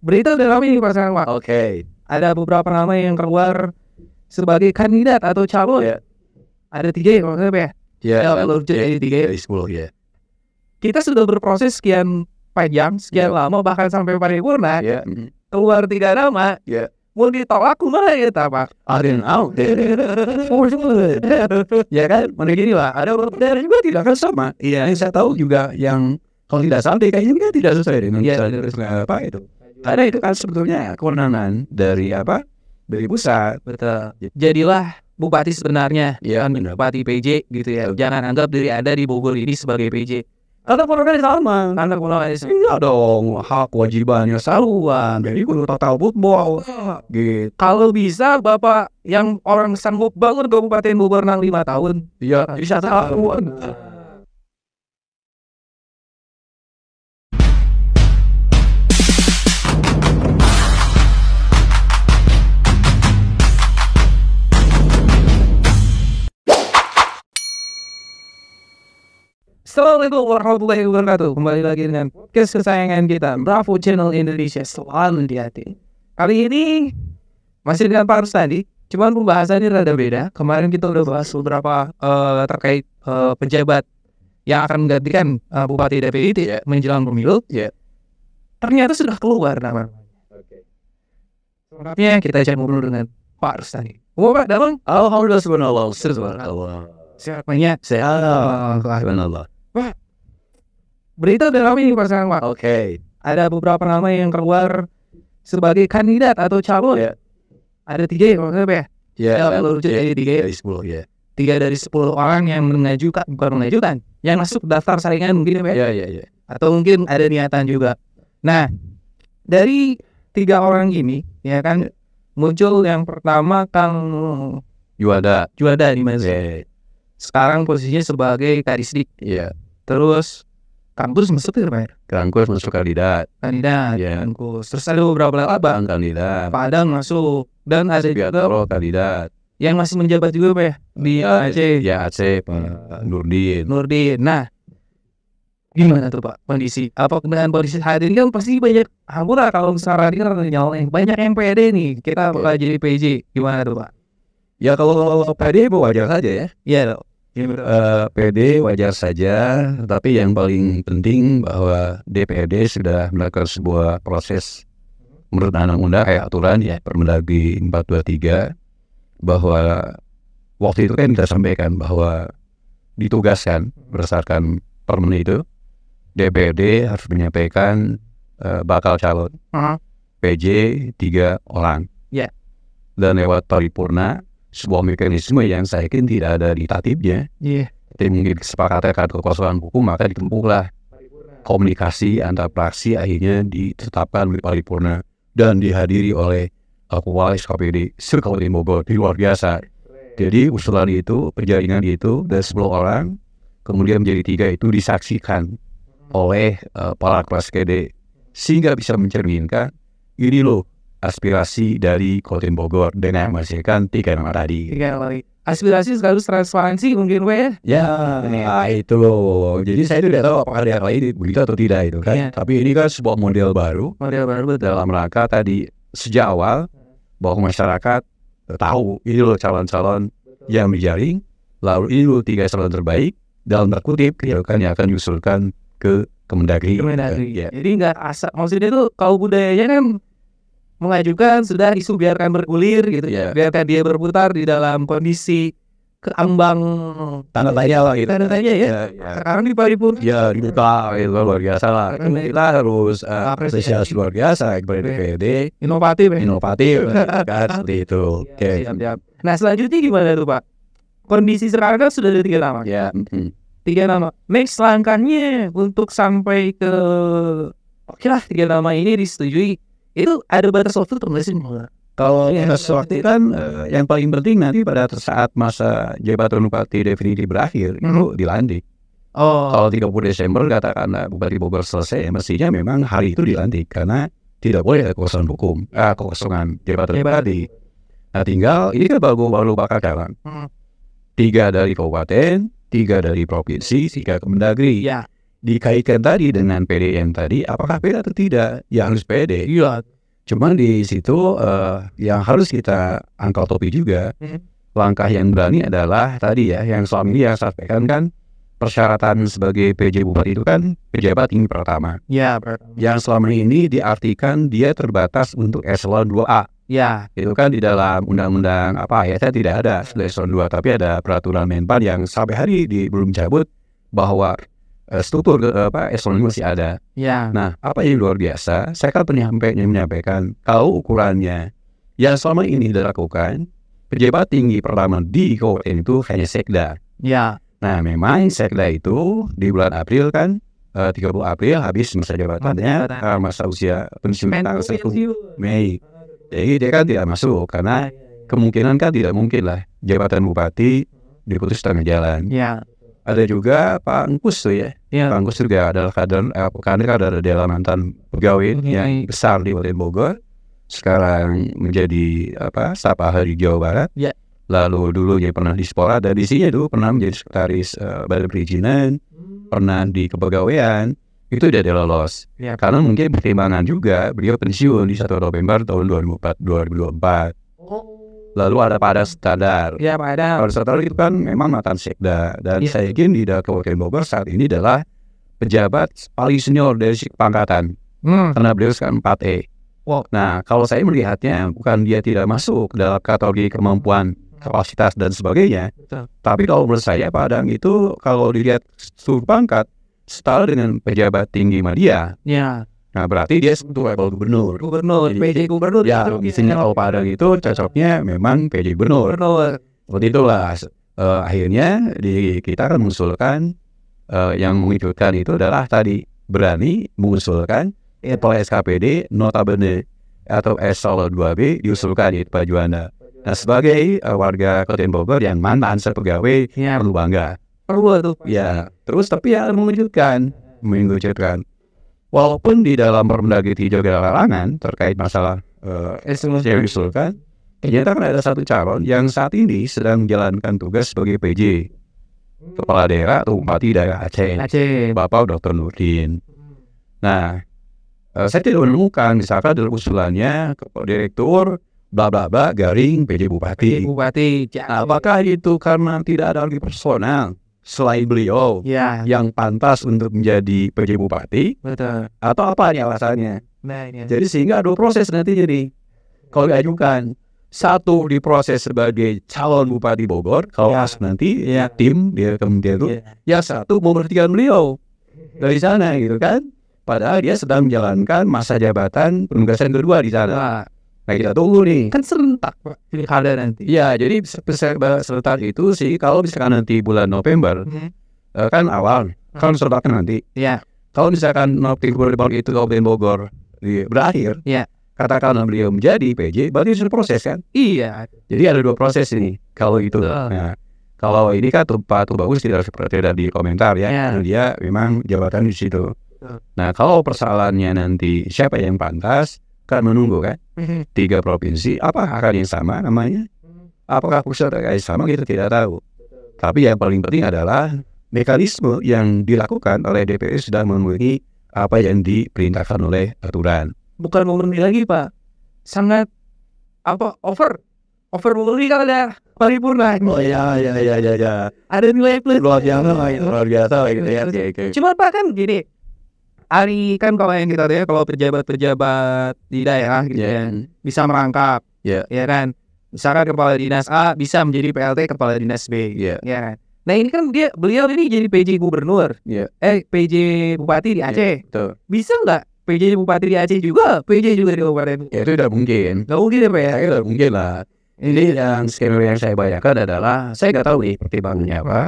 Berita udah ramai nih pasangan Pak. Oke. Ada beberapa nama yang keluar sebagai kandidat atau calon. Ya. Ada 3 ya maksudnya ya. Ya, Kalau jadi 3 dari 10 ya. Kita sudah berproses sekian panjang, sekian lama bahkan sampai paripurna. Ya. Keluar 3 nama. Ya. Mau ditolak kumaha ya Pak? Ada yang out. Ya kan, mana gini lah. Ada beberapa daerah juga tidak akan sama. Iya, yang saya tahu juga yang kalau tidak salah DKI kan tidak sesuai dengan apa itu. Karena itu kan sebetulnya kewenangan dari apa? Dari pusat. Betul. Jadilah bupati sebenarnya, Ya, kan benar. bupati PJ gitu ya. Jangan anggap diri Anda di Bogor ini sebagai PJ. Karena kewenangannya sama. Anda kalau Iya dong, hak kewajibannya saluan. Jadi kudu total football. Gitu. kalau bisa Bapak yang orang sanggup bangun Kabupaten Bogor 5 tahun. Iya, bisa saluan. Assalamualaikum warahmatullahi wabarakatuh. Kembali lagi dengan podcast kesayangan kita, Bravo Channel Indonesia, selalu di hati. Kali ini masih dengan Pak Rustandi, cuman pembahasannya rada beda. Kemarin kita udah bahas beberapa terkait pejabat yang akan menggantikan Bupati DPI menjelang pemilu. Ya. Ternyata sudah keluar nama. Selengkapnya kita akan ngobrol dengan Pak Rustandi. Pak Damang, Alhamdulillah subhanallah. siapanya? Sehat. Subhanallah. Berita udah ramai nih pasangan Pak. Oke. Ada beberapa nama yang keluar sebagai kandidat atau calon. Ya. Ada 3 ya maksudnya ya. Ya, Kalau jadi 3 dari 10 ya. 3 dari 10 orang yang bukan mengajukan, yang masuk daftar saringan mungkin ya. Ya. Atau mungkin ada niatan juga. Nah, dari 3 orang ini ya kan muncul yang pertama Kang Juanda. di Mas. Ya. Sekarang posisinya sebagai Kadisdik. Ya. Terus kampus masuk ke Pak. Kangkus masuk kandidat. Kandidat. Ya. Kampus. Terus ada beberapa lagi Abang kandidat. Padang masuk dan ada juga Biatro kandidat. yang masih menjabat juga Pak ya di Aceh. Ya Aceh, Pak Nurdin. Nah, gimana tuh Pak kondisi? Apa dengan kondisi saat ini kan pasti banyak anggota kalau misalnya kan nyalon banyak yang PD nih. Kita bakal jadi PJ. Gimana tuh Pak? Ya kalau PD wajar saja ya. Iya dong. PD wajar saja, tapi yang paling penting bahwa DPRD sudah melakukan sebuah proses menurut undang-undang kayak aturan ya Permendagri 423 bahwa waktu itu kan kita sampaikan bahwa ditugaskan berdasarkan permen itu DPRD harus menyampaikan bakal calon PJ 3 orang. Ya. Dan lewat paripurna sebuah mekanisme yang saya yakin tidak ada di tatibnya. Iya. Tapi mungkin kesepakatan karena kekosongan hukum maka ditempuhlah komunikasi antar fraksi akhirnya ditetapkan oleh paripurna dan dihadiri oleh Kepala SKPD Kabupaten Bogor. Luar biasa. Jadi usulan itu, penjaringan itu dari 10 orang kemudian menjadi 3 itu disaksikan oleh para kepala SKD sehingga bisa mencerminkan ini loh aspirasi dari Kabupaten Bogor dengan menghasilkan 3 nama tadi. 3 kali. Aspirasi sekaligus transparansi mungkin Pak ya. Ya, itu loh. Jadi saya tidak tahu apakah dia kali ini begitu atau tidak itu kan. Ya. Tapi ini kan sebuah model baru dalam rangka tadi sejak awal bahwa masyarakat tahu ini loh calon-calon yang dijaring, lalu ini loh 3 calon terbaik dalam terkutip yang akan diusulkan ke Kemendagri. Ya. Jadi nggak asal. Maksudnya itu kalau budayanya kan mengajukan sudah isu biarkan bergulir gitu Ya. biarkan dia berputar di dalam kondisi keambang Tanda tanya lah gitu. tanda tanya ya. Sekarang di paripurna Ya dibuka itu luar biasa lah. Kita harus apresiasi luar biasa kepada DPRD inovatif ya. inovatif kan seperti itu. Oke. Siap. Nah selanjutnya gimana tuh Pak? Kondisi sekarang kan sudah ada 3 nama. Ya. 3 nama. Next langkahnya untuk sampai ke oke lah 3 nama ini disetujui. Itu ada batas waktu atau nggak sih? Kalau sesuatu kan yang paling penting nanti pada saat masa jabatan bupati definitif berakhir itu dilantik. Kalau 30 Desember katakan Bupati Bogor selesai, mestinya memang hari itu dilantik karena tidak boleh ada kekosongan hukum, kekosongan jabatan bupati. Nah tinggal ini kan baru bakal jalan. 3 dari kabupaten, 3 dari provinsi, 3 Kemendagri. Ya. dikaitkan tadi dengan PDM tadi, apakah pede atau tidak? Ya harus pede. Iya. Cuman di situ yang harus kita angkat topi juga, langkah yang berani adalah tadi ya, yang selama ini yang saya sampaikan kan, persyaratan sebagai PJ Bupati itu kan pejabat tinggi pertama. Ya. Yang selama ini diartikan dia terbatas untuk eselon 2A. Ya. Itu kan di dalam undang-undang ayatnya tidak ada eselon 2, tapi ada peraturan Menpan yang sampai hari belum cabut bahwa struktur eselon ini masih ada. Ya. Nah, apa yang luar biasa? Saya kan menyampaikan kalau ukurannya yang selama ini dilakukan pejabat tinggi pertama di kabupaten itu hanya sekda. Ya. Nah, memang sekda itu di bulan April kan 30 April habis masa jabatannya, masa usia pensiun tanggal 1 Mei. Jadi dia kan tidak masuk karena kemungkinan kan tidak mungkin lah jabatan bupati diputus tengah jalan. Ya. Ada juga Pak Engkus tuh ya. Pak Engkus juga adalah kader adalah mantan pegawai yang besar di Kabupaten Bogor. Sekarang menjadi staf ahli Jawa Barat. Ya. Lalu dulu dia pernah di Spora dan di sini dulu pernah menjadi sekretaris Badan Perizinan, pernah di kepegawaian. Itu udah lolos. Ya. Karena mungkin pertimbangan juga beliau pensiun di 1 November tahun 2024. Lalu ada Pada Standar. Ya, Pada. Pada Standar itu kan memang mantan sekda dan saya yakin di Kabupaten Bogor saat ini adalah pejabat paling senior dari segi pangkatan. Karena beliau sekarang 4E. Wow. Nah, kalau saya melihatnya bukan dia tidak masuk dalam kategori kemampuan, kapasitas dan sebagainya. Betul. Tapi kalau menurut saya Padang itu kalau dilihat struktur pangkat setara dengan pejabat tinggi media. Ya. Nah, berarti dia untuk level gubernur. PJ gubernur. Ya, isinya kalau Padang itu cocoknya memang PJ gubernur. Seperti itulah. Akhirnya kita akan mengusulkan yang mengikutkan itu adalah tadi berani mengusulkan kepala SKPD notabene atau eselon 2B diusulkan itu Pak Juanda. Nah, sebagai warga Kabupaten Bogor yang mantan sepegawai perlu bangga. Perlu tuh. Ya, terus tapi yang mengejutkan. Walaupun di dalam Permendagri juga ada larangan terkait masalah yang diusulkan, ternyata kan ada satu calon yang saat ini sedang menjalankan tugas sebagai PJ Kepala Daerah atau Bupati Daerah Aceh. Bapak Dr. Nurdin. Nah, saya tidak menemukan misalkan dalam usulannya Kepala Direktur bla bla bla garing PJ Bupati. Apakah itu karena tidak ada lagi personal selain beliau yang pantas untuk menjadi PJ Bupati? Betul. Atau apa nih alasannya? Jadi sehingga ada proses nanti jadi kalau diajukan satu diproses sebagai calon Bupati Bogor, kalau nanti tim dia kemudian itu yang satu memberhentikan beliau dari sana gitu kan, padahal dia sedang menjalankan masa jabatan penugasan kedua di sana. Nah, kita tunggu nih. Kan serentak Pak pilkada nanti. Ya, jadi serentak itu sih kalau misalkan nanti bulan November kan awal kan serentaknya nanti. Ya. Kalau misalkan November itu Kabupaten Bogor berakhir, katakanlah beliau menjadi PJ, berarti sudah proses kan? Iya. Jadi ada dua proses ini. Kalau itu, nah, kalau ini kan Pak Bagus tidak seperti ada di komentar ya, karena dia memang jabatan di situ. Nah, kalau persoalannya nanti siapa yang pantas, kan menunggu kan? 3 provinsi, apa akan yang sama namanya? Apakah pusat yang sama kita tidak tahu. Tapi yang paling penting adalah mekanisme yang dilakukan oleh DPR sudah memenuhi apa yang diperintahkan oleh aturan. Bukan memenuhi lagi Pak, sangat over memenuhi kalau ada paripurna. Oh ya. Ada nilai plus. Luar biasa gitu ya. Cuma Pak kan gini, hari kan kalau yang kita lihat kalau pejabat-pejabat di daerah gitu bisa merangkap, ya kan. Misalkan kepala dinas A bisa menjadi PLT kepala dinas B, ya kan. Nah ini kan beliau ini jadi PJ gubernur, PJ bupati di Aceh. Bisa nggak PJ bupati di Aceh juga, PJ juga di kabupaten? Ya itu tidak mungkin. Nggak mungkin ya Pak ya? Tidak mungkin lah. Ini yang skenario yang saya bayangkan adalah, saya nggak tahu nih pertimbangannya apa.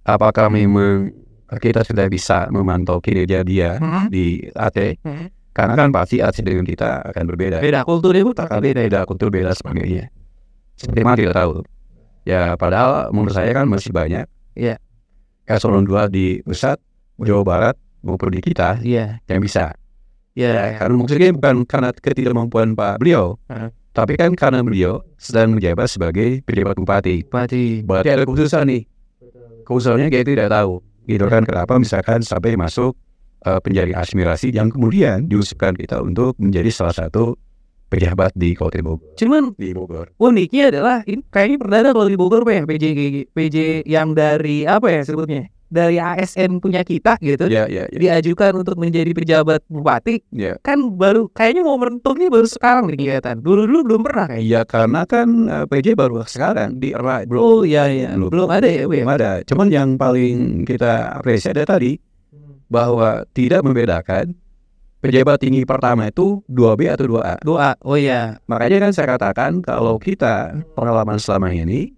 Apakah memang kita sudah bisa memantau kinerja dia di Aceh? Karena kan pasti Aceh dengan kita akan berbeda. Beda kulturnya pun akan beda, kultur beda sebagainya. Seperti mana tidak tahu. Ya padahal menurut saya kan masih banyak. Eselon 2 di pusat, Jawa Barat maupun di kita yang bisa. Karena maksudnya bukan karena ketidakmampuan Pak beliau, tapi kan karena beliau sedang menjabat sebagai pejabat bupati. Berarti ada keputusan nih. Keputusannya kita tidak tahu. gitu kan. Kenapa misalkan sampai masuk penjaring aspirasi yang kemudian diusulkan kita untuk menjadi salah satu pejabat di Kabupaten Bogor. Cuman Di Bogor. uniknya adalah ini kayaknya perdana kalau di Bogor Pak ya, PJ yang dari apa ya sebutnya, dari ASN punya kita gitu, Ya. diajukan untuk menjadi pejabat bupati, Ya. kan baru kayaknya momentumnya baru sekarang nih kelihatan. Dulu belum pernah kayak. Iya, karena kan PJ baru sekarang di era Oh iya belum ada ya Bu ya. belum ada. Cuman yang paling kita apresiasi ada tadi bahwa tidak membedakan pejabat tinggi pertama itu 2B atau 2A. Doa. Oh iya. Makanya kan saya katakan kalau kita pengalaman selama ini,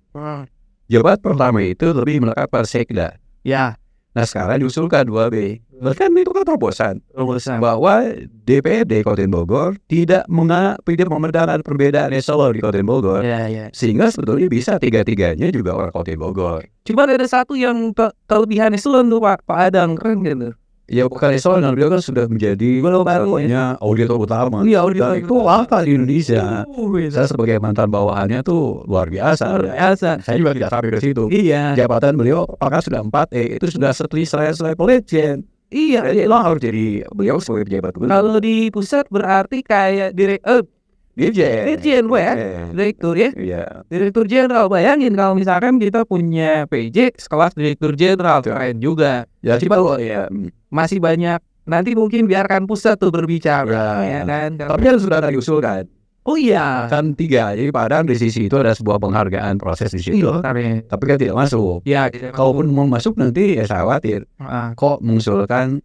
jabat pertama itu lebih melekat pada sekda. Ya. Nah sekarang diusulkan 2B. Bahkan itu kan terobosan Terobosan. bahwa DPRD Kabupaten Bogor tidak membedakan perbedaan eselon di Kabupaten Bogor. Ya. Sehingga sebetulnya bisa tiga-tiganya juga orang Kabupaten Bogor. Cuma ada satu yang kelebihan eselon tuh Pak Adang, keren gitu. Ya bukan eselon, dan beliau kan sudah menjadi Belum baru ya. auditor utama. Iya, auditor Dan itu apa di Indonesia? Beda. Saya sebagai mantan bawahannya tuh luar biasa. Biasa. Saya juga tidak sampai ke situ. Iya. Jabatan beliau apakah sudah 4 itu sudah setelah legend. Iya. Jadi lo harus jadi beliau sebagai pejabat gubernur. Kalau di pusat berarti kayak Dirjen Bu ya. Direktur ya. Iya. Direktur Jenderal, bayangin kalau misalkan kita punya PJ sekelas Direktur Jenderal, keren juga. Ya Cuma ya. masih banyak, nanti mungkin biarkan pusat tuh berbicara ya kan. Tapi kan sudah ada diusulkan. Oh iya. Kan 3. Jadi padahal di sisi itu ada sebuah penghargaan proses di situ. Tapi kan tidak masuk. Ya, Kalaupun mau masuk nanti ya saya khawatir. Kok mengusulkan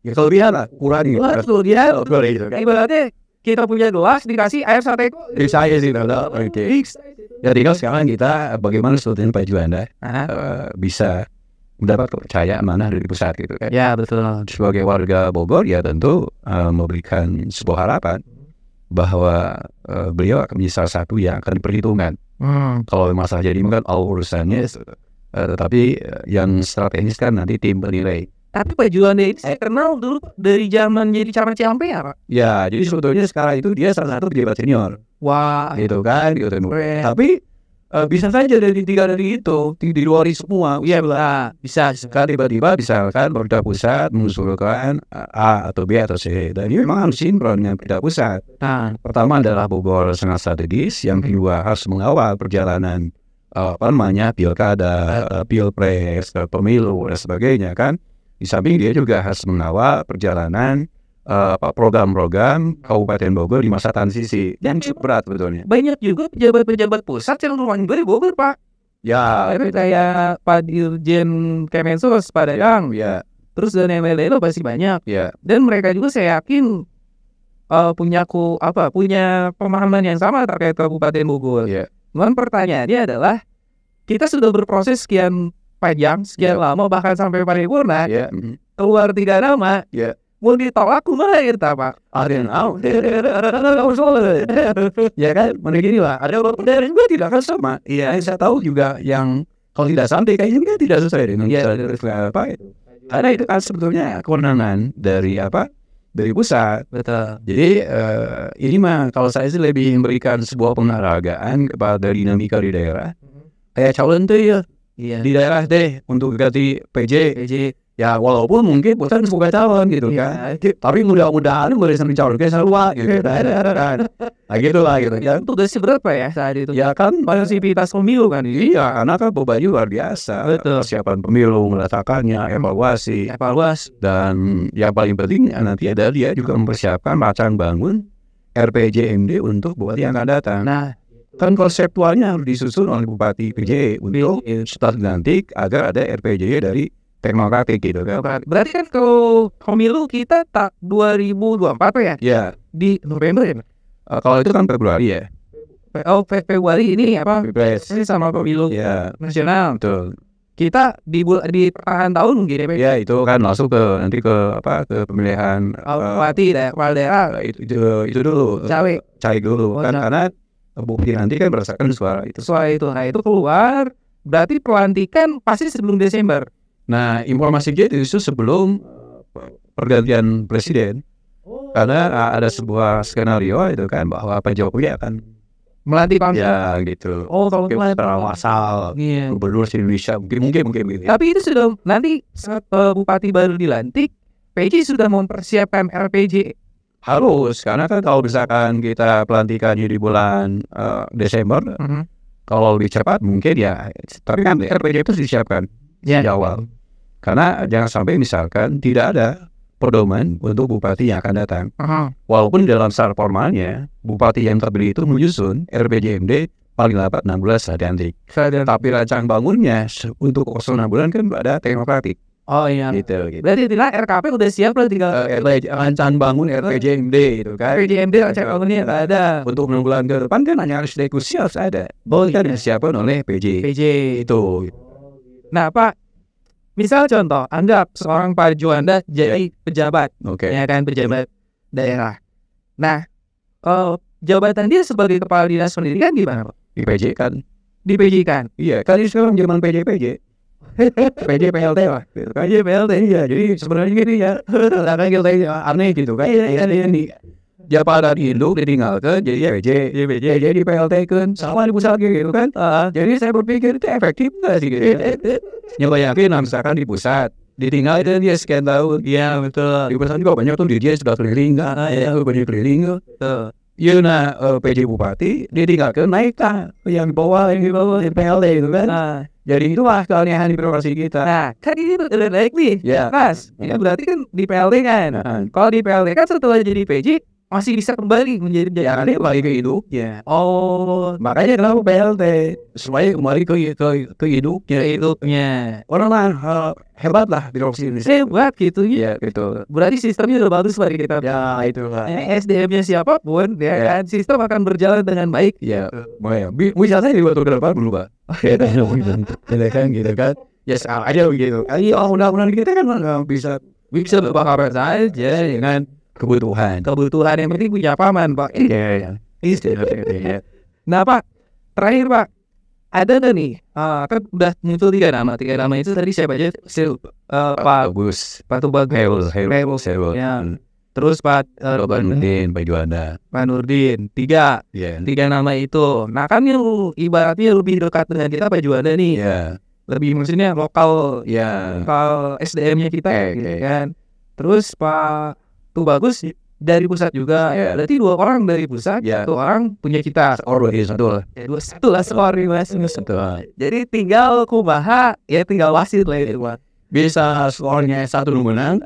ya kelebihan lah, kurangi. betul ya. Gitu kan. Ibaratnya kita punya gelas dikasih air sate kok. Jadi saya sih oke. Ya tinggal sekarang kita bagaimana sebetulnya Pak Juanda bisa mendapat kepercayaan mana dari pusat gitu kan. Ya betul. Sebagai warga Bogor ya tentu memberikan sebuah harapan bahwa beliau akan menjadi salah satu yang akan diperhitungkan. Kalau masalah jadi kan urusannya, tetapi yang strategis kan nanti tim penilai. Tapi Pak Juanda ini saya kenal dulu dari zaman jadi camat Ciampe ya Pak. Ya, jadi sebetulnya sekarang itu dia salah satu pejabat senior. Wah. Gitu kan, gitu. Keren. Tapi bisa saja dari 3 dari itu di luar semua. Iya bisa. Kan tiba-tiba misalkan pemerintah pusat mengusulkan A atau B atau C. Dan ini memang harus sinkron dengan pemerintah pusat. Nah, Pertama adalah Bogor sangat strategis. Yang kedua harus mengawal perjalanan pilkada, pilpres, pemilu dan sebagainya kan. Di samping dia juga harus mengawal perjalanan program-program Kabupaten Bogor di masa transisi. Dan cukup berat sebetulnya. banyak juga pejabat-pejabat pusat yang rumahnya di Bogor Pak. Ya, Kayak Pak Dirjen Kemensos Pak Dadang. ya, Terus dan MLA itu pasti banyak. ya. Dan mereka juga saya yakin punya pemahaman yang sama terkait Kabupaten Bogor. Ya. Cuman pertanyaannya adalah kita sudah berproses sekian panjang, sekian lama bahkan sampai paripurna, Ya. keluar 3 nama. Ya. Mau ditolak kumaha kita Pak? Ada yang tahu. Ya kan, begini lah. Ada beberapa daerah juga tidak akan sama. Iya, saya tahu juga yang kalau tidak sampai kayaknya juga tidak sesuai dengan apa itu. Karena itu kan sebetulnya kewenangan dari pusat. Betul. Jadi ini mah kalau saya sih lebih memberikan sebuah penghargaan kepada dinamika di daerah. Kayak calon tuh ya Iya. di daerah deh untuk ganti PJ. Ya walaupun mungkin bukan sebagai calon gitu kan. Tapi mudah-mudahan boleh sampai calon kayak Sarwa gitu kan. Nah gitu lah gitu. Ya, Tugasnya berapa ya saat itu? ya kan Aktivitas pemilu kan? iya, karena kan bebannya luar biasa. Betul. Persiapan pemilu, meletakkannya, evaluasi. Dan yang paling penting nanti ada dia juga mempersiapkan macam bangun RPJMD untuk bupati yang akan datang. Nah, Kan konseptualnya harus disusun oleh Bupati PJ untuk setelah dilantik agar ada RPJ dari teknokratik gitu kan. berarti kan kalau pemilu kita 2024 ya? Ya, Di November ya? kalau itu kan Februari ya. Februari ini Pilpres. Ini sama pemilu Ya, nasional. betul. Kita di pertengahan tahun mungkin ya? Ya, itu kan masuk nanti ke pemilihan Bupati kepala daerah. itu dulu. Caleg dulu kan karena bukti nanti kan berdasarkan suara itu. Nah itu keluar, berarti pelantikan pasti sebelum Desember. Nah, informasi itu sebelum pergantian presiden. Karena ada sebuah skenario itu kan bahwa Pak Jokowi akan melantik pansus. Ya gitu. Oh, kalau melantik Secara massal Iya. gubernur di Indonesia mungkin gitu. Tapi itu sudah nanti saat bupati baru dilantik, PJ sudah mempersiapkan RPJ. Harus, karena kan kalau misalkan kita pelantikannya di bulan Desember, kalau lebih cepat mungkin ya, tapi kan RPJ itu disiapkan di awal. Karena jangan sampai misalkan tidak ada pedoman untuk bupati yang akan datang. Walaupun dalam syarat formalnya, bupati yang terpilih itu menyusun RPJMD paling lambat 6 bulan setelah dilantik. Tapi rancang bangunnya untuk 6 bulan kan ada teknokratik. Oh iya. Gitu. Berarti RKP udah siap lah, tinggal rancang bangun RPJMD itu kan. RPJMD rancang bangunnya nggak ada. Untuk 6 bulan ke depan kan hanya harus diskusi harus ada. Kan disiapkan oleh PJ. Itu. Nah Pak, misal contoh, anggap seorang Pak Juanda jadi pejabat, ya kan, pejabat daerah. Nah, jabatan dia sebagai kepala dinas pendidikan gimana Pak? Di PJ kan. Iya, Kan sekarang zaman PJ. PJ PLT lah. PJ PLT. Iya, jadi sebenarnya gini ya. Karena kita aneh gitu kan. Ini jabatan induk ditinggalkan jadi PJ. Jadi PLT kan sama di pusat gitu kan. Jadi saya berpikir itu efektif nggak sih gitu. Nyoba yakin misalkan di pusat ditinggal itu dia sekian tahun. Iya betul. Di pusat juga banyak tuh dia sudah keliling kan. Banyak keliling. Iya, nah PJ Bupati ditinggalkan naik kan yang di bawah di PLT itu kan. Jadi itulah keanehan di birokrasi kita. Nah, kan ini udah naik nih, Mas. Ini berarti kan di PLT kan. Kalau di PLT kan setelah jadi PJ masih bisa kembali menjadi pejabat kembali ke hidupnya. Oh, makanya kenapa PLT supaya kembali ke hidupnya. Orang lah hebat lah birokrasi Indonesia. Hebat gitu ya. Gitu. Berarti sistemnya udah bagus bagi kita. Ya itu lah. SDM-nya siapapun, ya kan, sistem akan berjalan dengan baik. Ya, misalnya di waktu ke depan berubah. Gitu kan. Ya sekarang aja begitu. Undang-undang kita kan nggak bisa berapa saja dengan kebutuhan yang penting punya paman Pak. Iya. Nah Pak, terakhir Pak, ada nggak nih? Kan udah muncul 3 nama itu tadi siapa aja? Pak Bagus, Pak Tubagus, Heru. Ya. Terus Pak Nurdin, Pak Juanda, Pak Nurdin, 3 nama itu. Nah kan yang ibaratnya lebih dekat dengan kita Pak Juanda nih. Lebih maksudnya lokal SDM-nya kita gitu kan. Terus Pak Tuh bagus dari pusat juga. Berarti 2 orang dari pusat, 1 orang punya kita. Satu lah sorry Mas. Jadi tinggal kumaha, ya tinggal wasit lah itu. Bisa skornya 1 menang.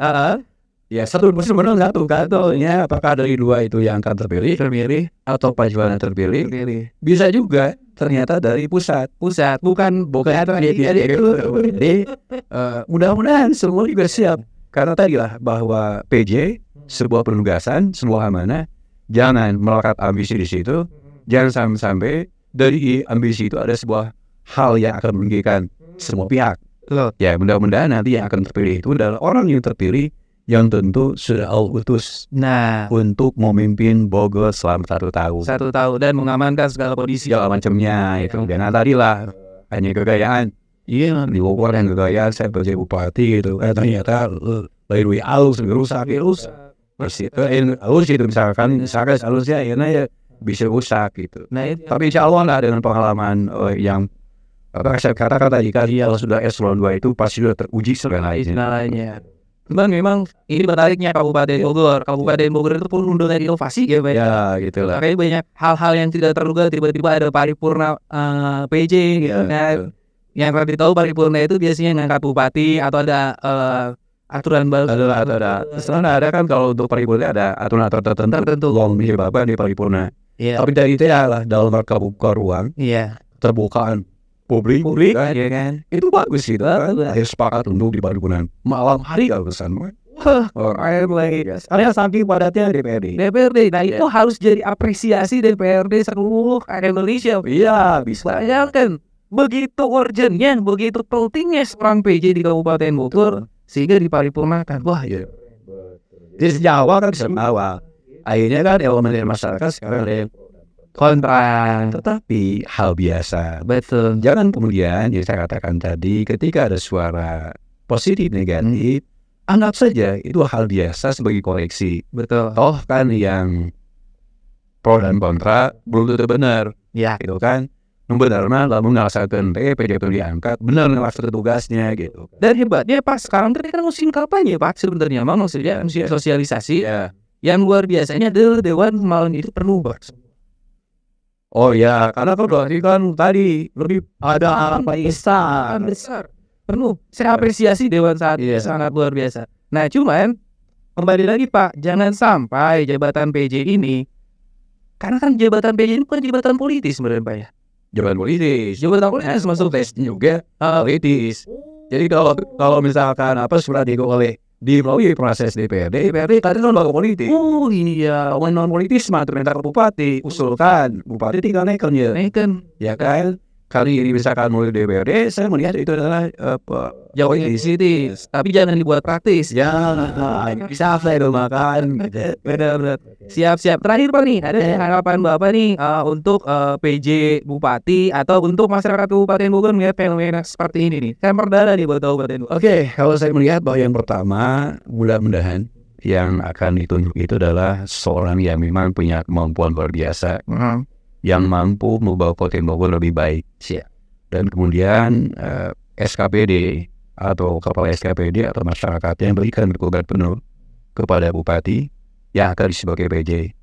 Ya 1 menang 1 kan. Ya apakah dari 2 itu yang akan terpilih atau Pak Juanda terpilih? Bisa juga ternyata dari pusat bukan dia itu. Jadi mudah-mudahan semua juga siap. Karena tadi lah bahwa PJ sebuah penugasan, sebuah amanah, jangan melekat ambisi di situ, jangan sampai dari ambisi itu ada sebuah hal yang akan merugikan semua pihak. Ya mudah-mudahan nanti yang akan terpilih itu adalah orang yang terpilih yang tentu sudah utus untuk memimpin Bogor selama 1 tahun. 1 tahun dan mengamankan segala kondisi macamnya itu. Jangan tadi lah hanya kegayaan. Iya, di Bogor yang kegayaan saya jadi bupati gitu. Ternyata dari halus rusak. Halus itu misalkan halusnya ya bisa rusak gitu. Tapi insya Allah lah dengan pengalaman yang saya katakan tadi kalau sudah eselon 2 itu pasti sudah teruji segalanya. Cuman memang ini menariknya Kabupaten Bogor. Kabupaten Bogor itu penuh dengan inovasi ya Pak. Ya gitu lah. Makanya banyak hal-hal yang tidak terduga, tiba-tiba ada paripurna PJ gitu kan. Yang tadi tahu paripurna itu biasanya ngangkat bupati atau ada aturan baru. Ada. Setelah ada kan kalau untuk paripurna ada aturan tertentu long menyebabkan di paripurna. Tapi dari itu ya lah dalam rangka buka ruang. Terbukaan publik kan. Itu bagus gitu. Ayo sepakat untuk di paripurna malam hari kalau pesan. Karena saking padatnya DPRD. Nah itu harus jadi apresiasi DPRD seluruh Indonesia. Iya bisa. Bayangkan begitu urgentnya, begitu pentingnya seorang PJ di Kabupaten Bogor sehingga diparipurnakan. Wah ya. Jadi sejak awal kan awal. Akhirnya kan elemen masyarakat sekarang kontra. Tetapi hal biasa. Betul. Jangan kemudian yang saya katakan tadi ketika ada suara positif negatif, anggap saja itu hal biasa sebagai koreksi. Betul. Toh kan yang pro dan kontra belum tentu benar. Ya. gitu kan. Benar-benar lamun ngalasakeun teh PJ itu diangkat, bener ngelaksanakeun tugasnya gitu. Dan hebatnya Pak, sekarang kan musim kampanye Pak sebenarnya, maksudnya musim sosialisasi. Ya. Yang luar biasanya adalah Dewan malam itu penuh Pak. Oh ya, karena kan berarti kan tadi lebih ada apa besar penuh. Saya apresiasi Dewan saat ini sangat luar biasa. Nah cuman kembali lagi Pak, jangan sampai jabatan PJ ini, karena kan jabatan PJ ini bukan jabatan politis sebenarnya Pak ya. jabatan politis. Jabatan politis masuk tes juga politis. Jadi kalau misalkan apa sudah dilalui proses DPRD kan lembaga politik. Oh iya, non politis mah minta ke bupati, usulkan bupati tinggal naikkannya. naikkan Ya kan, kali ini misalkan mulai DPRD, saya melihat itu adalah jauh politis, tapi jangan dibuat praktis. ya bisa saya itu makan. Benar-benar. Siap-siap. Terakhir Pak nih, ada harapan Bapak nih untuk PJ Bupati atau untuk masyarakat Kabupaten Bogor melihat fenomena seperti ini nih. Saya perdana nih buat Kabupaten Bogor. Oke, kalau saya melihat bahwa yang pertama, mudah-mudahan yang akan ditunjuk itu adalah seorang yang memang punya kemampuan luar biasa, yang mampu membawa Kabupaten Bogor lebih baik. Dan kemudian SKPD atau kepala SKPD atau masyarakat yang berikan dukungan penuh kepada bupati yang akan sebagai PJ.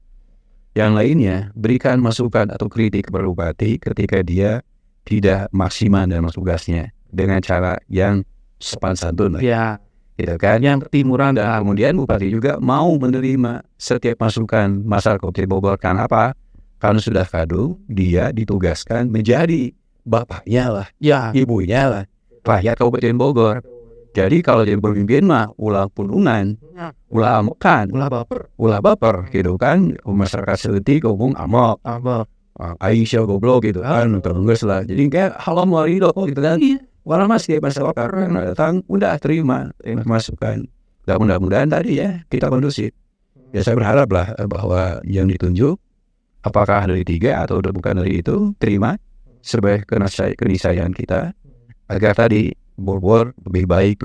Yang lainnya berikan masukan atau kritik kepada bupati ketika dia tidak maksimal dalam tugasnya dengan cara yang sopan santun. Ya, Gitu kan? yang ketimuran Dan kemudian bupati juga mau menerima setiap masukan masyarakat Kabupaten Bogor. Karena apa? Karena sudah kado, dia ditugaskan menjadi bapaknya lah, ya, ibunya lah, rakyat Kabupaten Bogor. Jadi kalau jadi pemimpin mah ulah punungan, ulah amokan, ulah baper gitu kan. Masyarakat seletik ngomong amok, Aisyah goblok gitu kan, terus lah. Jadi kayak halam warido gitu kan. Walau masih masyarakat yang datang, udah terima masukan. Dan mudah-mudahan tadi ya kita kondusif. Ya saya berharap lah bahwa yang ditunjuk apakah dari 3 atau bukan dari itu, terima sebagai keniscayaan kita agar tadi Bogor lebih baik.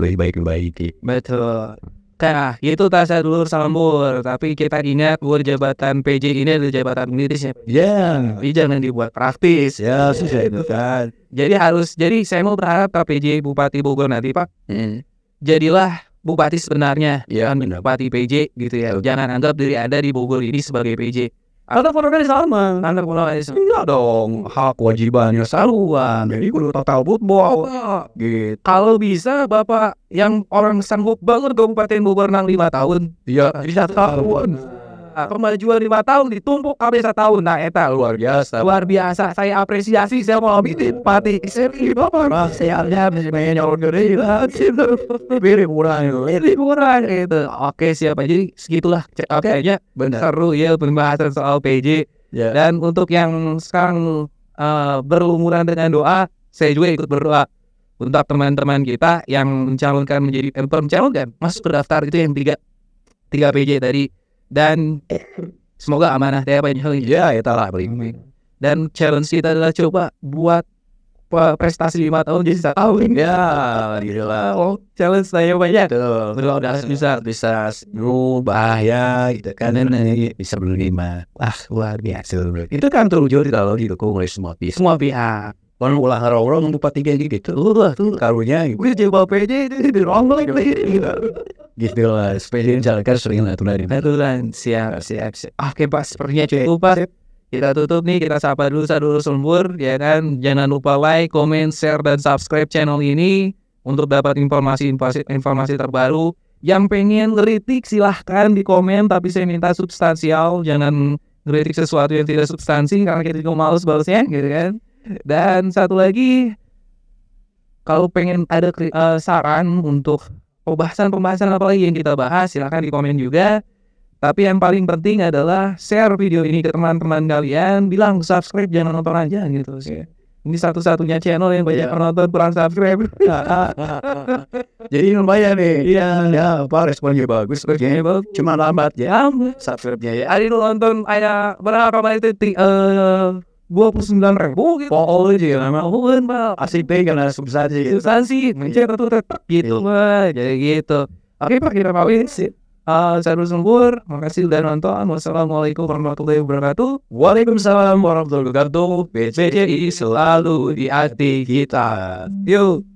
betul. Nah, itu tasa dulur salambur. Tapi kita ingat bahwa jabatan PJ ini adalah jabatan politis ya. Ya, Jadi jangan dibuat praktis. ya susah itu kan. Jadi saya mau berharap PJ Bupati Bogor nanti Pak, jadilah bupati sebenarnya, Ya, bukan bupati PJ gitu ya. Jangan anggap diri Anda di Bogor ini sebagai PJ. Anda kolonial sama. Enggak dong, hak kewajibannya saluan. Jadi kudu total football. Gitu. Kalau bisa Bapak yang orang sanggup banget Kabupaten Bogor 5 tahun, Ya, bisa tahun. kemajuan 5 tahun ditumpuk sampai 1 tahun. Nah, eta Luar biasa. luar biasa. Saya apresiasi, saya mau bikin Bupati. Saya lihat sebenarnya Lebih kurang gitu. Oke, siapa. Jadi segitulah. Kayaknya benar. seru ya pembahasan soal PJ. Ya. Dan untuk yang sekarang berlumuran dengan doa, saya juga ikut berdoa untuk teman-teman kita yang mencalonkan masuk ke daftar itu yang 3 PJ tadi. Dan semoga amanah deh Pak. Ya, itulah paling. Dan challenge kita adalah coba buat prestasi 5 tahun jadi 1 tahun. Ya, gila. Oh, challenge saya banyak. Udah bisa bahaya gitu kan. Bisa menerima. Luar biasa. Itu kan terwujud kalau didukung oleh semua pihak. Semua pihak. Kalau ulah orang bupati kayak gitu, tuh karunya Gue coba PJ itu dirongol gitu lah. Sepeda jalankan sering aturan. Siap. Oke Pak, sepertinya cukup Pak. Kita tutup nih, kita sapa dulu Sadulur Sembur ya kan. Jangan lupa like, comment, share, dan subscribe channel ini untuk dapat informasi terbaru. Yang pengen ngeritik silahkan di komen, tapi saya minta substansial, jangan ngeritik sesuatu yang tidak substansi karena kita juga males balesnya gitu kan. Dan satu lagi, kalau pengen ada saran untuk pembahasan apa lagi yang kita bahas, silahkan di komen juga. Tapi yang paling penting adalah share video ini ke teman-teman kalian. Bilang subscribe, jangan nonton aja gitu sih. Ini satu-satunya channel yang banyak penonton kurang subscribe. Jadi lumayan nih. Iya, responnya bagus. Cuma lambat ya. Subscribe-nya ya. Hari itu nonton ada berapa kali itu 29.000 gitu. Oh aja nama Pak. asik deh karena substansi. Substansi mencet itu tetap gitu Pak. Jadi gitu. Oke Pak, kita pamit sih. Saya Sembur, makasih udah nonton. Wassalamualaikum warahmatullahi wabarakatuh. Waalaikumsalam warahmatullahi wabarakatuh. BCI selalu di hati kita. Yuk.